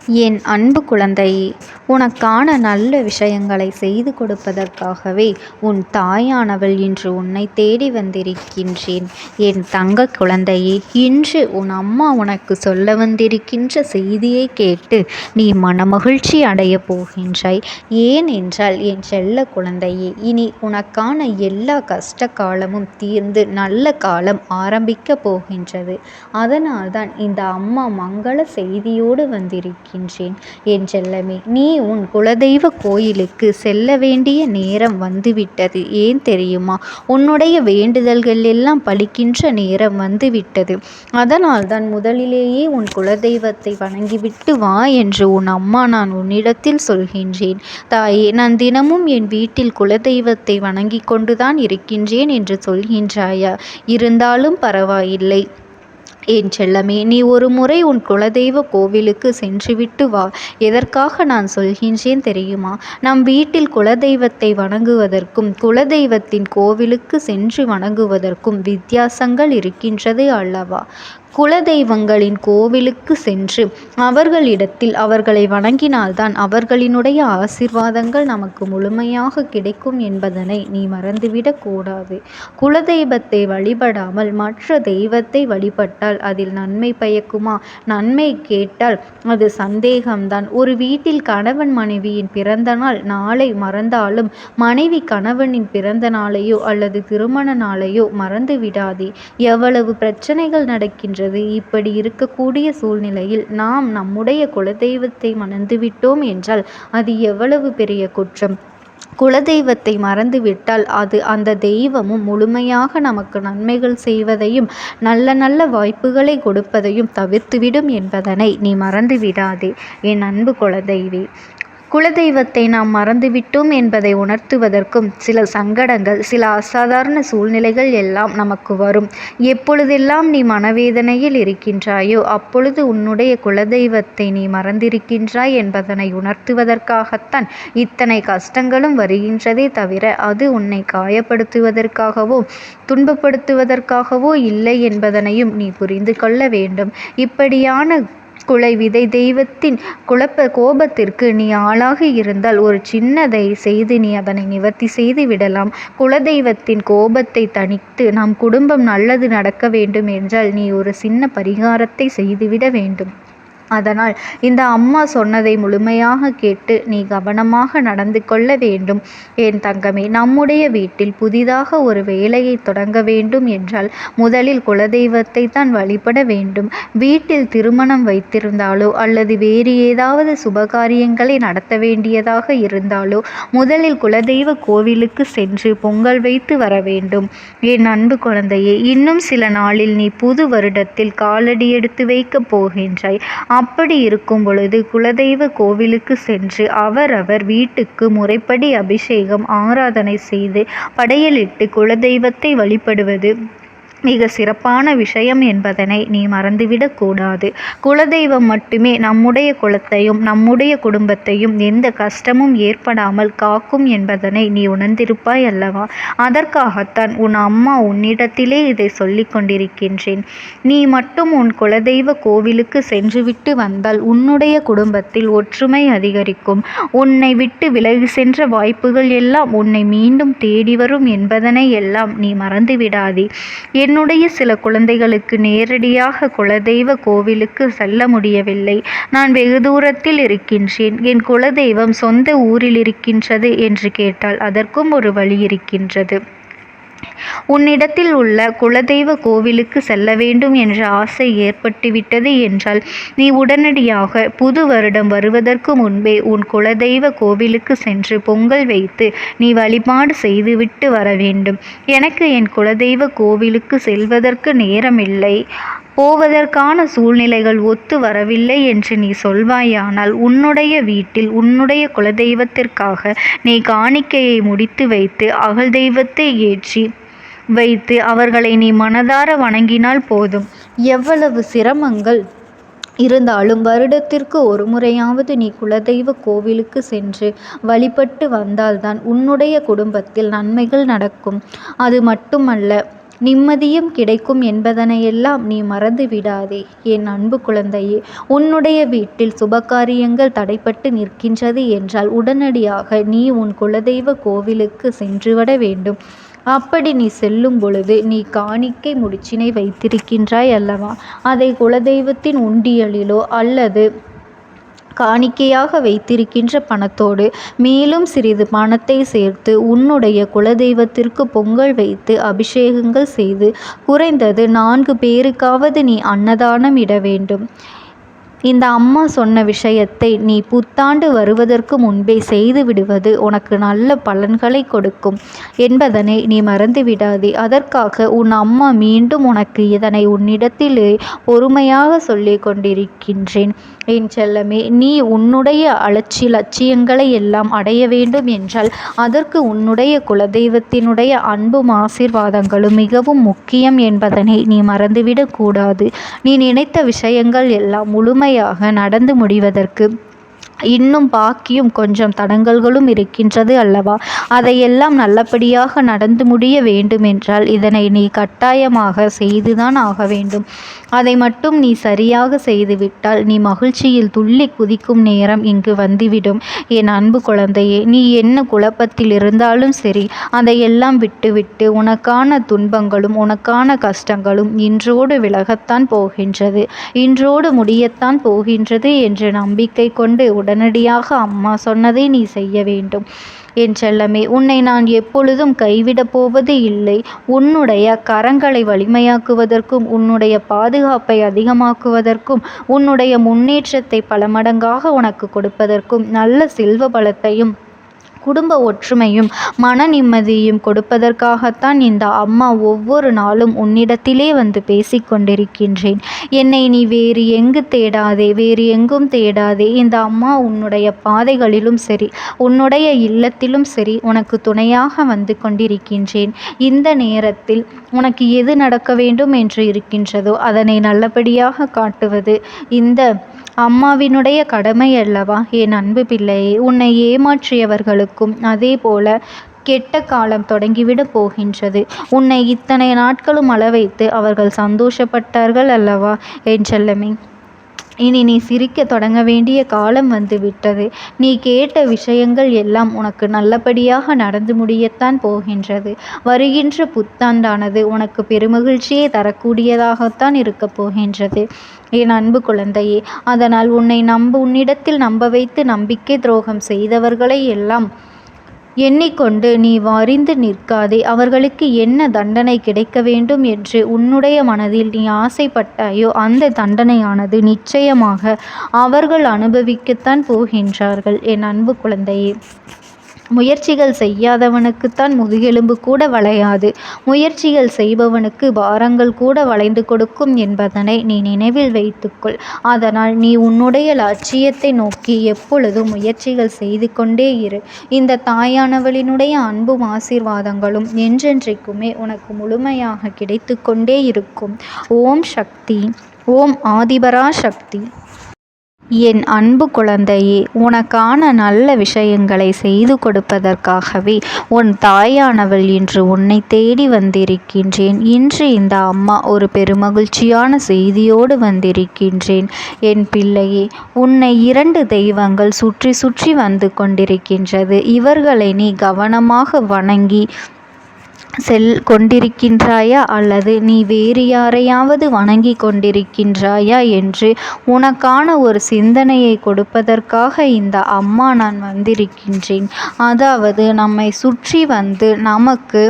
என் அன்பு குழந்தையே, உனக்கான நல்ல விஷயங்களை செய்து கொடுப்பதற்காகவே உன் தாயானவள் இன்று உன்னை தேடி வந்திருக்கின்றேன். என் தங்க குழந்தையே, இன்று உன் அம்மா உனக்கு சொல்ல வந்திருக்கின்ற செய்தியை கேட்டு நீ மனமகிழ்ச்சி அடையப் போகின்றாய். ஏன் என்றால் என் செல்ல குழந்தையே, இனி உனக்கான எல்லா கஷ்ட காலமும் தீர்ந்து நல்ல காலம் ஆரம்பிக்கப் போகின்றது. அதனால்தான் இந்த அம்மா மங்கள செய்தியோடு வந்திருக்கின்றேன். என் செல்லமே, நீ உன் குலதெய்வ கோயிலுக்கு செல்ல வேண்டிய நேரம் வந்துவிட்டது. ஏன் தெரியுமா? உன்னுடைய வேண்டுதல்கள் எல்லாம் பலிக்கின்ற நேரம் வந்துவிட்டது. அதனால்தான் முதலிலேயே உன் குலதெய்வத்தை வணங்கிவிட்டு வா என்று உன் அம்மா நான் உன்னிடத்தில் சொல்கின்றேன். தாயே, நான் தினமும் என் வீட்டில் குலதெய்வத்தை வணங்கி கொண்டுதான் இருக்கின்றேன் என்று சொல்கின்றாயா? இருந்தாலும் பரவாயில்லை என் செல்லமே, நீ ஒரு முறை உன் குலதெய்வ கோவிலுக்கு சென்றுவிட்டு வா. எதற்காக நான் சொல்கின்றேன் தெரியுமா? நம் வீட்டில் குலதெய்வத்தை வணங்குவதற்கும் குலதெய்வத்தின் கோவிலுக்கு சென்று வணங்குவதற்கும் வித்தியாசங்கள் இருக்கின்றது அல்லவா? குலதெய்வங்களின் கோவிலுக்கு சென்று அவர்களிடத்தில் அவர்களை வணங்கினால்தான் அவர்களினுடைய ஆசீர்வாதங்கள் நமக்கு முழுமையாக கிடைக்கும் என்பதனை நீ மறந்துவிடக் கூடாது. குலதெய்வத்தை வழிபடாமல் மற்ற தெய்வத்தை வழிபட்டால் அதில் நன்மை பயக்குமா? நன்மை கேட்டால் அது சந்தேகம்தான். ஒரு வீட்டில் கணவன் மனைவியின் பிறந்த நாள் நாளை மறந்தாலும் மனைவி கணவனின் பிறந்த நாளையோ அல்லது திருமண நாளையோ மறந்து விடாதே. எவ்வளவு பிரச்சனைகள் நடக்கின்றன. இப்படி இருக்கக்கூடிய சூழ்நிலையில் நாம் நம்முடைய குலதெய்வத்தை மறந்துவிட்டோம் என்றால் அது எவ்வளவு பெரிய குற்றம். குலதெய்வத்தை மறந்துவிட்டால் அது அந்த தெய்வமும் முழுமையாக நமக்கு நன்மைகள் செய்வதையும் நல்ல நல்ல வாய்ப்புகளை கொடுப்பதையும் தவிர்த்துவிடும் என்பதனை நீ மறந்து விடாதே என் அன்பு குலதெய்வே. குலதெய்வத்தை நாம் மறந்துவிட்டோம் என்பதை உணர்த்துவதற்கும் சில சங்கடங்கள், சில அசாதாரண சூழ்நிலைகள் எல்லாம் நமக்கு வரும். எப்பொழுதெல்லாம் நீ மனவேதனையில் இருக்கின்றாயோ அப்பொழுது உன்னுடைய குலதெய்வத்தை நீ மறந்திருக்கின்றாய் என்பதனை உணர்த்துவதற்காகத்தான் இத்தனை கஷ்டங்களும் வருகின்றதே தவிர அது உன்னை காயப்படுத்துவதற்காகவோ துன்பப்படுத்துவதற்காகவோ இல்லை என்பதனையும் நீ புரிந்து கொள்ள வேண்டும். இப்படியான விதை தெய்வத்தின் கோபத்திற்கு நீ ஆளாகி இருந்தால் ஒரு சின்னதை செய்து நீ அதனை நிவர்த்தி செய்து விடலாம். குலதெய்வத்தின் கோபத்தை தணித்து நம் குடும்பம் நல்லது நடக்க வேண்டும் என்றால் நீ ஒரு சின்ன பரிகாரத்தை செய்துவிட வேண்டும். அதனால் இந்த அம்மா சொன்னதை முழுமையாக கேட்டு நீ கவனமாக நடந்து கொள்ள வேண்டும். என் தங்கமே, நம்முடைய வீட்டில் புதிதாக ஒரு வேலையை தொடங்க வேண்டும் என்றால் முதலில் குலதெய்வத்தை தான் வழிபட வேண்டும். வீட்டில் திருமணம் வைத்திருந்தாலோ அல்லது வேறு ஏதாவது சுபகாரியங்களை நடத்த வேண்டியதாக இருந்தாலோ முதலில் குலதெய்வ கோவிலுக்கு சென்று பொங்கல் வைத்து வர வேண்டும். என் அன்பு குழந்தையே, இன்னும் சில நாளில் நீ புது வருடத்தில் காலடி எடுத்து வைக்கப் போகின்றாய். அப்படி இருக்கும் பொழுது குலதெய்வ கோவிலுக்கு சென்று அவரவர் வீட்டுக்கு முறைப்படி அபிஷேகம் ஆராதனை செய்து படையலிட்டு குலதெய்வத்தை வழிபடுவது மிக சிறப்பான விஷயம் என்பதனை நீ மறந்துவிடக் கூடாது. குலதெய்வம் மட்டுமே நம்முடைய குலத்தையும் நம்முடைய குடும்பத்தையும் எந்த கஷ்டமும் ஏற்படாமல் காக்கும் என்பதனை நீ உணர்ந்திருப்பாய் அல்லவா? அதற்காகத்தான் உன் அம்மா உன்னிடத்திலே இதை சொல்லி கொண்டிருக்கின்றேன். நீ மட்டும் உன் குலதெய்வ கோவிலுக்கு சென்றுவிட்டு வந்தால் உன்னுடைய குடும்பத்தில் ஒற்றுமை அதிகரிக்கும். உன்னை விட்டு விலகி சென்ற வாய்ப்புகள் எல்லாம் உன்னை மீண்டும் தேடி வரும் என்பதனை எல்லாம் நீ மறந்துவிடாதே. என்னுடைய சில குழந்தைகளுக்கு நேரடியாக குலதெய்வ கோவிலுக்கு செல்ல முடியவில்லை. நான் வெகு தூரத்தில் இருக்கின்றேன், என் குலதெய்வம் சொந்த ஊரில் இருக்கின்றது என்று கேட்டால் அதற்கும் ஒரு வழி இருக்கின்றது. உன்னிடத்தில் உள்ள குலதெய்வ கோவிலுக்கு செல்ல வேண்டும் என்ற ஆசை ஏற்பட்டுவிட்டது என்றால் நீ உடனடியாக புது வருடம் வருவதற்கு முன்பே உன் குலதெய்வ கோவிலுக்கு சென்று பொங்கல் வைத்து நீ வழிபாடு செய்துவிட்டு வர வேண்டும். எனக்கு என் குலதெய்வ கோவிலுக்கு செல்வதற்கு நேரமில்லை, போவதற்கான சூழ்நிலைகள் ஒத்து வரவில்லை என்று நீ சொல்வாயானால் உன்னுடைய வீட்டில் உன்னுடைய குலதெய்வத்திற்காக நீ காணிக்கையை முடித்து வைத்து அகல் தெய்வத்தை ஏற்றி வைத்து அவர்களை நீ மனதார வணங்கினால் போதும். எவ்வளவு சிரமங்கள் இருந்தாலும் வருடத்திற்கு ஒரு முறையாவது நீ குலதெய்வ கோவிலுக்கு சென்று வழிபட்டு வந்தால்தான் உன்னுடைய குடும்பத்தில் நன்மைகள் நடக்கும். அது மட்டுமல்ல, நிம்மதியும் கிடைக்கும் என்பதனையெல்லாம் நீ மறந்து விடாதே. என் அன்பு குழந்தையே, உன்னுடைய வீட்டில் சுபகாரியங்கள் தடைப்பட்டு நிற்கின்றது என்றால் உடனடியாக நீ உன் குலதெய்வ கோவிலுக்கு சென்றுவிட வேண்டும். அப்படி நீ செல்லும் பொழுது நீ காணிக்கை முடிச்சினை வைத்திருக்கின்றாய் அல்லவா, அதை குலதெய்வத்தின் உண்டியலிலோ அல்லது காணிக்கையாக வைத்திருக்கின்ற பணத்தோடு மேலும் சிறிது பணத்தை சேர்த்து உன்னுடைய குலதெய்வத்திற்கு பொங்கல் வைத்து அபிஷேகங்கள் செய்து குறைந்தது 4 பேருக்காவது நீ அன்னதானம் இட வேண்டும். இந்த அம்மா சொன்ன விஷயத்தை நீ புத்தாண்டு வருவதற்கு முன்பே செய்து விடுவது உனக்கு நல்ல பலன்களை கொடுக்கும் என்பதனை நீ மறந்து விடாதே. அதற்காக உன் அம்மா மீண்டும் உனக்கு இதனை உன்னிடத்திலே பொறுமையாக சொல்லி கொண்டிருக்கின்றேன். என் செல்லமே, நீ உன்னுடைய லட்சியங்களை எல்லாம் அடைய வேண்டும் என்றால் அதற்கு உன்னுடைய குலதெய்வத்தினுடைய அன்பும் ஆசீர்வாதங்களும் மிகவும் முக்கியம் என்பதனை நீ மறந்துவிடக் கூடாது. நீ நினைத்த விஷயங்கள் எல்லாம் முழுமையாக நடந்து முடிவதற்கு இன்னும் பாக்கியும் கொஞ்சம் தடங்கல்களும் இருக்கின்றது அல்லவா. அதையெல்லாம் நல்லபடியாக நடந்து முடிய வேண்டுமென்றால் இதனை நீ கட்டாயமாக செய்துதான் ஆக வேண்டும். அதை மட்டும் நீ சரியாக செய்துவிட்டால் நீ மகிழ்ச்சியில் துள்ளி குதிக்கும் நேரம் இங்கு வந்துவிடும். என் அன்பு குழந்தையே, நீ என்ன குழப்பத்தில் இருந்தாலும் சரி, அதையெல்லாம் விட்டுவிட்டு உனக்கான துன்பங்களும் உனக்கான கஷ்டங்களும் இன்றோடு விலகத்தான் போகின்றது, இன்றோடு முடியத்தான் போகின்றது என்று நம்பிக்கை கொண்டு உடனடியாக அம்மா சொன்னதை நீ செய்ய வேண்டும். என் செல்லமே, உன்னை நான் எப்பொழுதும் கைவிடப் போவது இல்லை. உன்னுடைய கரங்களை வலிமையாக்குவதற்கும் உன்னுடைய பாதுகாப்பை அதிகமாக்குவதற்கும் உன்னுடைய முன்னேற்றத்தை பல மடங்காக உனக்கு கொடுப்பதற்கும் நல்ல செல்வ பலத்தையும் குடும்ப ஒற்றுமையும் மன நிம்மதியும் கொடுப்பதற்காகத்தான் இந்த அம்மா ஒவ்வொரு நாளும் உன்னிடத்திலே வந்து பேசிக்கொண்டிருக்கின்றேன். என்னை நீ வேறு எங்கு தேடாதே, வேறு எங்கும் தேடாதே. இந்த அம்மா உன்னுடைய பாதைகளிலும் சரி, உன்னுடைய இல்லத்திலும் சரி உனக்கு துணையாக வந்து கொண்டிருக்கின்றேன். இந்த நேரத்தில் உனக்கு எது நடக்க வேண்டும் என்று இருக்கின்றதோ அதனை நல்லபடியாக காட்டுவது இந்த அம்மாவினுடைய கடமை அல்லவா. என் அன்பு பிள்ளையே, உன்னை ஏமாற்றியவர்களுக்கும் அதே போல கெட்ட காலம் தொடங்கிவிடப் போகின்றது. உன்னை இத்தனை நாட்களும் அளவைத்து அவர்கள் சந்தோஷப்பட்டார்கள் அல்லவா என் செல்லமே. இனி நீ சிரிக்க தொடங்க வேண்டிய காலம் வந்து விட்டது. நீ கேட்ட விஷயங்கள் எல்லாம் உனக்கு நல்லபடியாக நடந்து முடியத்தான் போகின்றது. வருகின்ற புத்தாண்டானது உனக்கு பெருமகிழ்ச்சியை தரக்கூடியதாகத்தான் இருக்கப் போகின்றது என் அன்பு குழந்தையே. அதனால் உன்னிடத்தில் நம்ப வைத்து நம்பிக்கை துரோகம் செய்தவர்களை எல்லாம் எண்ணிக்கொண்டு நீ வரிந்து நிற்காதே. அவர்களுக்கு என்ன தண்டனை கிடைக்க வேண்டும் என்று உன்னுடைய மனதில் நீ ஆசைப்பட்டாயோ அந்த தண்டனையானது நிச்சயமாக அவர்கள் அனுபவிக்கத்தான் போகின்றார்கள் என் அன்பு குழந்தையே. முயற்சிகள் செய்யாதவனுக்குத்தான் முதுகெலும்பு கூட வளையாது, முயற்சிகள் செய்பவனுக்கு பாரங்கள் கூட வளைந்து கொடுக்கும் என்பதனை நீ நினைவில் வைத்துக்கொள். அதனால் நீ உன்னுடைய லட்சியத்தை நோக்கி எப்பொழுதும் முயற்சிகள் செய்து கொண்டே இரு. இந்த தாயானவளினுடைய அன்பும் ஆசீர்வாதங்களும் என்றென்றைக்குமே உனக்கு முழுமையாக கிடைத்து கொண்டே இருக்கும். ஓம் சக்தி, ஓம் ஆதிபரா சக்தி. என் அன்பு குழந்தையே, உனக்கான நல்ல விஷயங்களை செய்து கொடுப்பதற்காகவே உன் தாயானவள் இன்று உன்னை தேடி வந்திருக்கின்றேன். இன்று இந்த அம்மா ஒரு பெருமகிழ்ச்சியான செய்தியோடு வந்திருக்கின்றேன். என் பிள்ளையே, உன்னை 2 தெய்வங்கள் சுற்றி சுற்றி வந்து கொண்டிருக்கின்றது. இவர்களை நீ கவனமாக வணங்கி கொண்டிருக்கின்றாயா அல்லது நீ வேறு யாரையாவது வணங்கி கொண்டிருக்கின்றாயா என்று உனக்கான ஒரு சிந்தனையை கொடுப்பதற்காக இந்த அம்மா நான் வந்திருக்கின்றேன். அதாவது நம்மை சுற்றி வந்து நமக்கு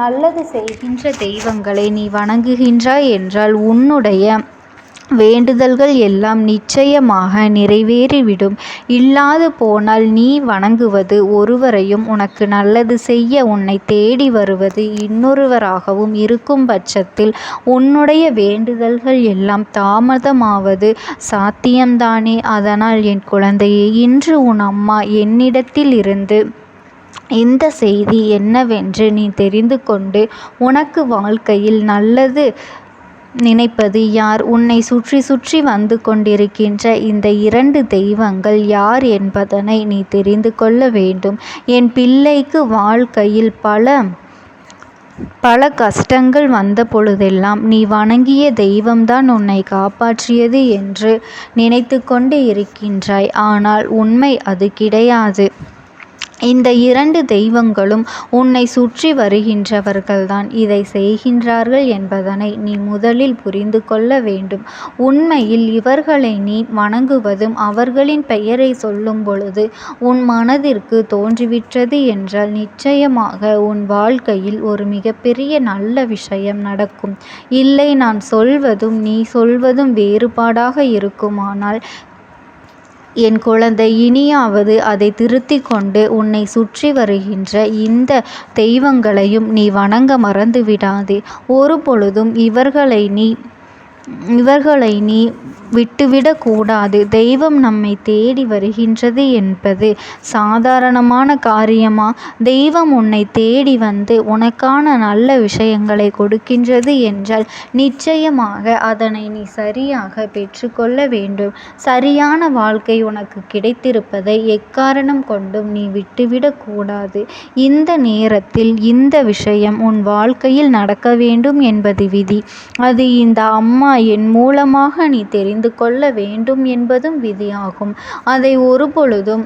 நல்லது செய்கின்ற தெய்வங்களை நீ வணங்குகின்றாய் என்றால் உன்னுடைய வேண்டுதல்கள் எல்லாம் நிச்சயமாக நிறைவேறிவிடும். இல்லாது போனால் நீ வணங்குவது ஒருவரையும் உனக்கு நல்லது செய்ய உன்னை தேடி வருவது இன்னொருவராகவும் இருக்கும் பட்சத்தில் உன்னுடைய வேண்டுதல்கள் எல்லாம் தாமதமாவது சாத்தியம்தானே. அதனால் என் குழந்தையே, இன்று உன் அம்மா என்னிடத்தில் இருந்து இந்த செய்தி என்னவென்று நீ தெரிந்து கொண்டு உனக்கு வாழ்க்கையில் நல்லது நினைப்பது யார், உன்னை சுற்றி சுற்றி வந்து கொண்டிருக்கின்ற இந்த 2 தெய்வங்கள் யார் என்பதனை நீ தெரிந்து கொள்ள வேண்டும். என் பிள்ளைக்கு வாழ்க்கையில் பல பல கஷ்டங்கள் வந்த பொழுதெல்லாம் நீ வணங்கிய தெய்வம்தான் உன்னை காப்பாற்றியது என்று நினைத்து கொண்டு இருக்கின்றாய். ஆனால் உண்மை அது கிடையாது. இந்த 2 தெய்வங்களும் உன்னை சுற்றி வருகின்றவர்கள்தான் இதை செய்கின்றார்கள் என்பதனை நீ முதலில் புரிந்து கொள்ள வேண்டும். உண்மையில் இவர்களை நீ வணங்குவதும் அவர்களின் பெயரை சொல்லும் பொழுது உன் மனதிற்கு தோன்றிவிட்டது என்றால் நிச்சயமாக உன் வாழ்க்கையில் ஒரு மிகப்பெரிய நல்ல விஷயம் நடக்கும். இல்லை, நான் சொல்வதும் நீ சொல்வதும் வேறுபாடாக இருக்குமானால் என் குழந்தை, இனியாவது அதை திருத்திக் கொண்டு உன்னை சுற்றி வருகின்ற இந்த தெய்வங்களையும் நீ வணங்க மறந்து விடாதே. ஒரு பொழுதும் இவர்களை நீ விட்டுவிடக்கூடாது. தெய்வம் நம்மை தேடி வருகின்றது என்பது சாதாரணமான காரியமா? தெய்வம் உன்னை தேடி வந்து உனக்கான நல்ல விஷயங்களை கொடுக்கின்றது என்றால் நிச்சயமாக அதனை நீ சரியாக பெற்றுக்கொள்ள வேண்டும். சரியான வாழ்க்கை உனக்கு கிடைத்திருப்பதை எக்காரணம் கொண்டும் நீ விட்டுவிடக்கூடாது. இந்த நேரத்தில் இந்த விஷயம் உன் வாழ்க்கையில் நடக்க வேண்டும் என்பது விதி. அது இந்த அம்மா என் மூலமாக நீ தெரிந்து கொள்ள வேண்டும் என்பதும் விதியாகும். அதை ஒரு பொழுதும்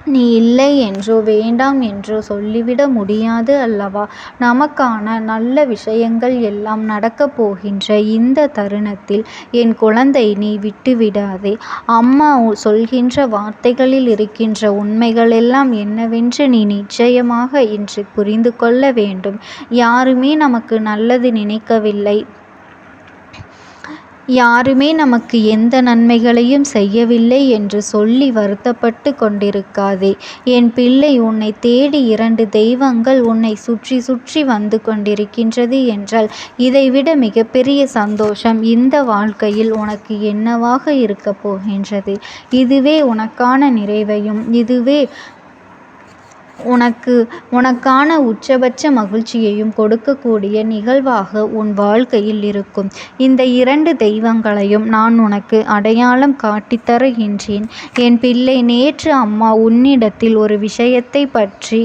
நீ இல்லை என்றோ வேண்டாம் என்றோ சொல்லிவிட முடியாது அல்லவா? நமக்கான நல்ல விஷயங்கள் எல்லாம் நடக்கப் போகின்ற இந்த தருணத்தில் என் குழந்தை, நீ விட்டுவிடாதே. அம்மா சொல்கின்ற வார்த்தைகளில் இருக்கின்ற உண்மைகள் எல்லாம் என்னவென்று நீ நிச்சயமாக இன்று புரிந்து கொள்ள வேண்டும். யாருமே நமக்கு நல்லது நினைக்கவில்லை. யாருமே நமக்கு எந்த நன்மைகளையும் செய்யவில்லை என்று சொல்லி வருத்தப்பட்டு கொண்டிருக்காதே. என் பிள்ளை, உன்னை தேடி 2 தெய்வங்கள் உன்னை சுற்றி சுற்றி வந்து கொண்டிருக்கின்றது என்றால் இதைவிட மிகப்பெரிய சந்தோஷம் இந்த வாழ்க்கையில் உனக்கு என்னவாக இருக்கப் போகின்றது? இதுவே உனக்கான நிறைவையும் இதுவே உனக்கான உச்சபட்ச மகிழ்ச்சியையும் கொடுக்கக்கூடிய நிகழ்வாக உன் வாழ்க்கையில் இருக்கும். இந்த 2 தெய்வங்களையும் நான் உனக்கு அடையாளம் காட்டித் தருகின்றேன். என் பிள்ளை, நேற்று அம்மா உன்னிடத்தில் ஒரு விஷயத்தை பற்றி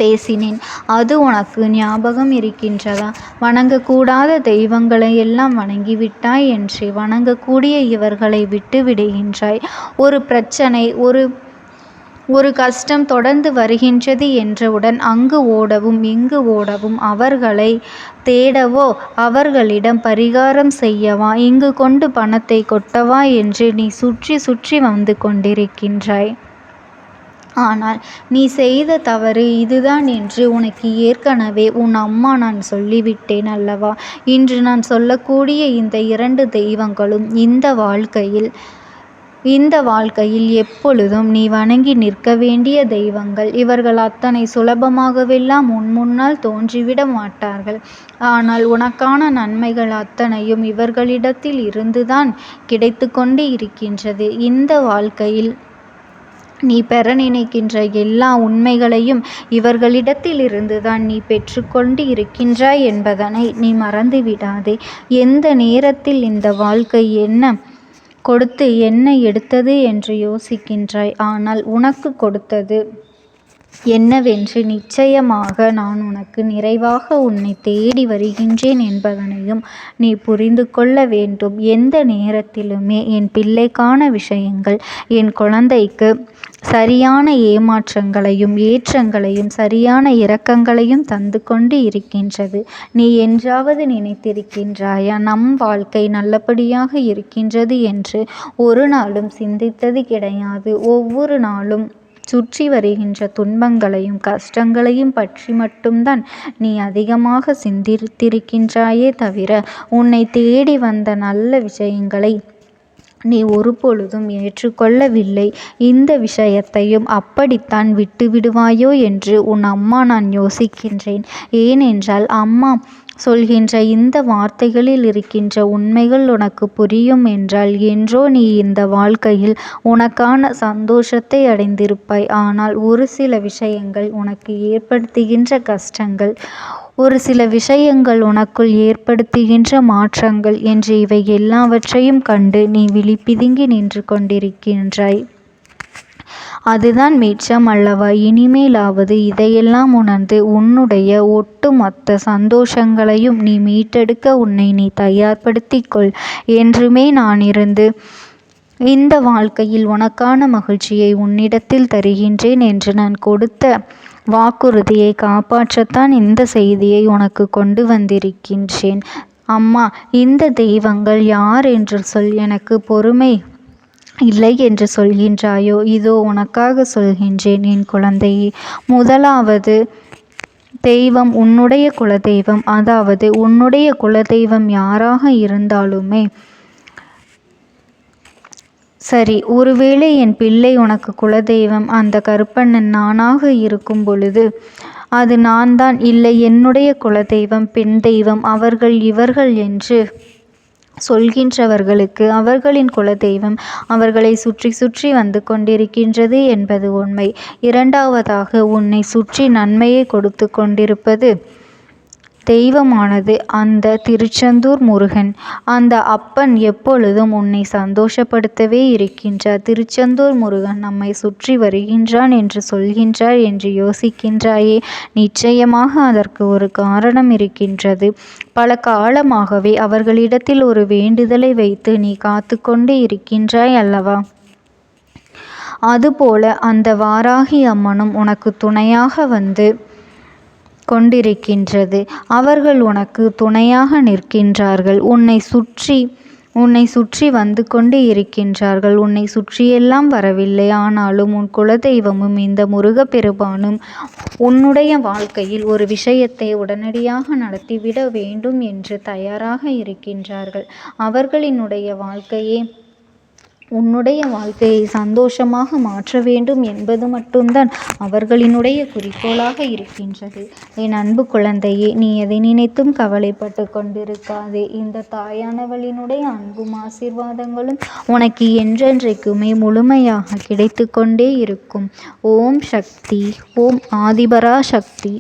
பேசினேன். அது உனக்கு ஞாபகம் இருக்கின்றதா? வணங்கக்கூடாத தெய்வங்களை எல்லாம் வணங்கிவிட்டாய் என்று வணங்கக்கூடிய இவர்களை விட்டு விடுகின்றாய். ஒரு பிரச்சனை, ஒரு கஷ்டம் தொடர்ந்து வருகின்றது என்றவுடன் அங்கு ஓடவும் இங்கு ஓடவும், அவர்களை தேடவோ அவர்களிடம் பரிகாரம் செய்யவா, இங்கு கொண்டு பணத்தை கொட்டவா என்று நீ சுற்றி சுற்றி வந்து கொண்டிருக்கின்றாய். ஆனால் நீ செய்த தவறு இதுதான் என்று உனக்கு ஏற்கனவே உன் அம்மா நான் சொல்லிவிட்டேன் அல்லவா? இன்று நான் சொல்லக்கூடிய இந்த 2 தெய்வங்களும் இந்த வாழ்க்கையில் எப்பொழுதும் நீ வணங்கி நிற்க வேண்டிய தெய்வங்கள். இவர்கள் அத்தனை சுலபமாகவெல்லாம் உன் முன்னால் தோன்றிவிட மாட்டார்கள். ஆனால் உனக்கான நன்மைகள் அத்தனையும் இவர்களிடத்தில் இருந்துதான் கிடைத்து கொண்டு இருக்கின்றது. இந்த வாழ்க்கையில் நீ பெற நினைக்கின்ற எல்லா உண்மைகளையும் இவர்களிடத்தில் இருந்துதான் நீ பெற்றுக்கொண்டு இருக்கின்றாய் என்பதனை நீ மறந்து விடாதே. எந்த நேரத்தில் இந்த வாழ்க்கை என்ன கொடுத்து என்ன எடுத்தது என்று யோசிக்கின்றாய். ஆனால் உனக்கு கொடுத்தது என்னவென்று நிச்சயமாக நான் உனக்கு நிறைவாக உன்னை தேடி வருகின்றேன் என்பதனையும் நீ புரிந்து கொள்ள வேண்டும். எந்த நேரத்திலுமே என் பிள்ளைக்கான விஷயங்கள் என் குழந்தைக்கு சரியான ஏமாற்றங்களையும் ஏற்றங்களையும் சரியான இரக்கங்களையும் தந்து கொண்டு இருக்கின்றது. நீ என்றாவது நினைத்திருக்கின்றாயா நம் வாழ்க்கை நல்லபடியாக இருக்கின்றது என்று? ஒரு நாளும் சிந்தித்தது கிடையாது. ஒவ்வொரு நாளும் சுற்றி வருகின்ற துன்பங்களையும் கஷ்டங்களையும் பற்றி மட்டும்தான் நீ அதிகமாக சிந்தித்திருக்கின்றாயே தவிர உன்னை தேடி வந்த நல்ல விஷயங்களை நீ ஒரு பொழுதும் ஏற்றுக்கொள்ளவில்லை. இந்த விஷயத்தையும் அப்படித்தான் விட்டுவிடுவாயோ என்று உன் அம்மா நான் யோசிக்கின்றேன். ஏனென்றால் அம்மா சொல்கின்ற இந்த வார்த்தைகளில் இருக்கின்ற உண்மைகள் உனக்கு புரியும் என்றால் என்றோ நீ இந்த வாழ்க்கையில் உனக்கான சந்தோஷத்தை அடைந்திருப்பாய். ஆனால் ஒரு சில விஷயங்கள் உனக்கு ஏற்படுத்துகின்ற கஷ்டங்கள், ஒரு சில விஷயங்கள் உனக்குள் ஏற்படுத்துகின்ற மாற்றங்கள் என்று இவை எல்லாவற்றையும் கண்டு நீ விழிபிதுங்கி நின்று கொண்டிருக்கின்றாய். அதுதான் மிச்சம் அல்லவா? இனிமேலாவது இதையெல்லாம் உணர்ந்து உன்னுடைய ஒட்டுமொத்த சந்தோஷங்களையும் நீ மீட்டெடுக்க உன்னை நீ தயார்படுத்திக் கொள். என்றுமே நான் இருந்து இந்த வாழ்க்கையில் உனக்கான மகிழ்ச்சியை உன்னிடத்தில் தருகின்றேன் என்று நான் கொடுத்த வாக்குறுதியை காப்பாற்றத்தான் இந்த செய்தியை உனக்கு கொண்டு வந்திருக்கின்றேன். அம்மா, இந்த தெய்வங்கள் யார் என்று சொல். எனக்கு பொறுமை இல்லை என்று சொல்கின்றாயோ? இதோ உனக்காக சொல்கின்றேன் என் குழந்தையே. முதலாவது தெய்வம் உன்னுடைய குலதெய்வம். அதாவது உன்னுடைய குலதெய்வம் யாராக இருந்தாலுமே சரி, ஒருவேளை என் பிள்ளை உனக்கு குலதெய்வம் அந்த கருப்பண்ணன் நானாக இருக்கும் பொழுது அது நான் தான், இல்லை என்னுடைய குலதெய்வம் பெண் தெய்வம் அவர்கள் இவர்கள் என்று சொல்கின்றவர்களுக்கு அவர்களின் குலதெய்வம் அவர்களை சுற்றி சுற்றி வந்து கொண்டிருக்கின்றது என்பது உண்மை. இரண்டாவதாக, உன்னை சுற்றி நன்மையை கொடுத்து கொண்டிருப்பது தெய்வமானது அந்த திருச்செந்தூர் முருகன். அந்த அப்பன் எப்பொழுதும் உன்னை சந்தோஷப்படுத்தவே இருக்கின்றார். திருச்செந்தூர் முருகன் நம்மை சுற்றி வருகின்றான் என்று சொல்கின்றார் என்று யோசிக்கின்றாயே? நிச்சயமாக அதற்கு ஒரு காரணம் இருக்கின்றது. பல காலமாகவே அவர்களிடத்தில் ஒரு வேண்டுதலை வைத்து நீ காத்து கொண்டு இருக்கின்றாய் அல்லவா? அதுபோல அந்த வாராகி அம்மனும் உனக்கு துணையாக வந்து கொண்டிருக்கின்றது. அவர்கள் உனக்கு துணையாக நிற்கின்றார்கள். உன்னை சுற்றி வந்து கொண்டு இருக்கின்றார்கள். உன்னை சுற்றியெல்லாம் வரவில்லை. ஆனாலும் உன் குலதெய்வமும் இந்த முருகப்பெருமானும் உன்னுடைய வாழ்க்கையில் ஒரு விஷயத்தை உடனடியாக நடத்திவிட வேண்டும் என்று தயாராக இருக்கின்றார்கள். அவர்களினுடைய வாழ்க்கையே உன்னுடைய வாழ்க்கையை சந்தோஷமாக மாற்ற வேண்டும் என்பது மட்டும்தான் அவர்களினுடைய குறிக்கோளாக இருக்கின்றது. என் அன்பு குழந்தையே, நீ எதை நினைத்தும் கவலைப்பட்டு கொண்டிருக்காதே. இந்த தாயானவளினுடைய அன்பும் ஆசீர்வாதங்களும் உனக்கு என்றென்றைக்குமே முழுமையாக கிடைத்து கொண்டே இருக்கும். ஓம் சக்தி. ஓம் ஆதிபரா சக்தி.